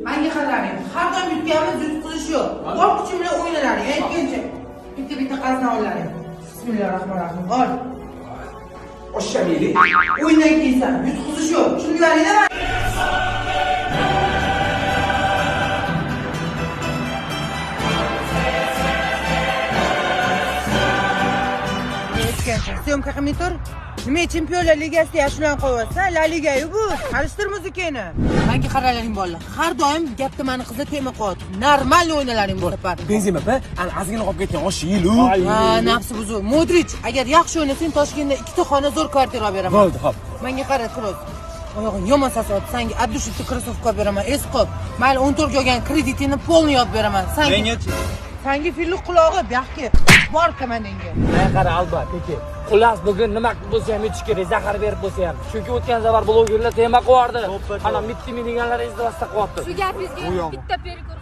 Menga qarang. Har doim yutganimiz yutqizish yo'q. Bor kuchim bilan o'ynalaring. Aytgancha. Bitta qazna olaring. Bismillahirrohmanirrohim. Ol. Oshamili. O'ynay kiysan. Yutqizish yo'q. Tushungaringmi? Syomka qilmay tur. Nima Chempionlar Ligasida yaxshilanib qo'yapsan? La Liga-yu bu. Qarishtir muzikani. Menga qaralaring bolalar. Har doim gapda meni qizlar tema qo'yadi. Normal o'ynalaring bu safar. Benzema pa, ana ozgina qolib ketgan oshilu. Ha, nafsi buzuq. Modric, agar yaxshi o'ynasang, Toshkentda ikkita xona zo'r kvartira olib beraman. Bo'ldi, xo'p. Menga qara, Kroos. Oyog'ing yomon sasot. Senga addushitni krossovka beraman. Esqop. Mayli 14 ga olgan kreditingni polni yozib beraman. Senga fillik qulog'i baxki. Bor komandangga. Men qara albat, peki. Xullas bugun nima bo'lsa ham yutish kerak, zahar berib bo'lsa ham. Chunki o'tgan safar blogerlar tema qo'yardi. Ana mitti deganlar esda qo'yapti. Shu gapingizga bitta perikur.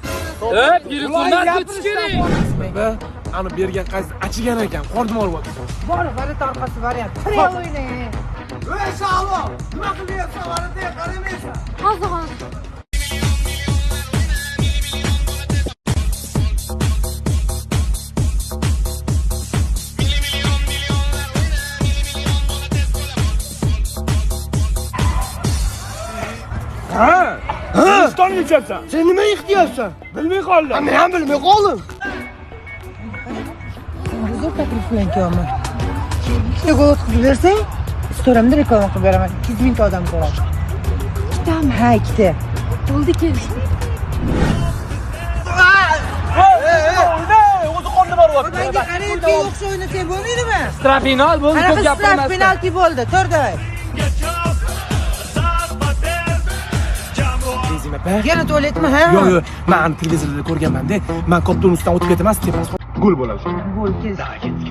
Perikurdan yutish kerak. Ana bergan qaysi achigan ekan, qornim olib. Bor, valyuta orqasi variant. Qirya o'ynang. Ey Shalo, nima qilyapsan? Valyutaga qaramaysan. Hozir. Hindiston yechabsan. Sen nima ixtiyapsan? Bilmay qoldim. Men ham bilmay qoldim. Zo'r taklif bilan kelyapman. Ikkita gol o'tkazib bersang, storamda reklama qilib beraman. 200 ming odam ko'radi. Ikkitami? Ha, ikkita. Bo'ldi kelishdi. O'zi qonni boryapti. Menga qarang, yo'qsa o'ynasang bo'lmaydimi? Strapinal bu ko'p Qanaqa gapirmas. penalti bo'ldi. Tur davay. Benzema pa. Yana tualetmi, ha? Yo'q, men televizorda ko'rganman-da. Men kopton ustidan o'tib ketaman, tepas. Gol bo'ladi. Gol keldi.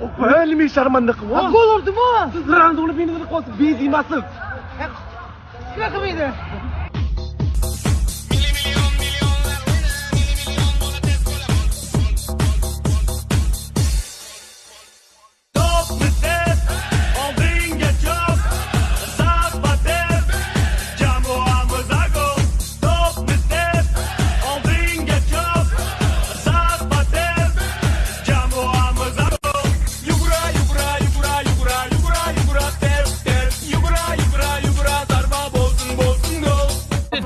Opa, nima sharmanda qilib? Gol urdimi? Siz randoni penalti qolsa Benzemasiz. Nima qilmaydi?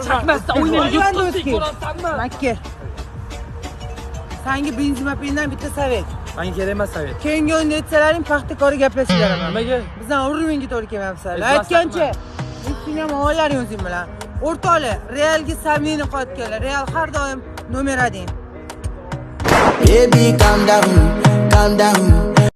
Chaqmasdan o'ynaydi, yutqizdik bo'lasanmi? Makka. Senga Benzema pendan bitta savet. Menga kerak emas savet. Keyingi o'yinda aytsalaring, paxtakori gaplashib beraman. Nimaga? Bizdan urmenga to'g'ri kelmayapsan. Aytgancha, sen ham avvallaring o'zing bilan. O'rtoqlar, Realga Samnini qo'yatganlar. Real har doim nomer 1. Baby, calm down, calm down.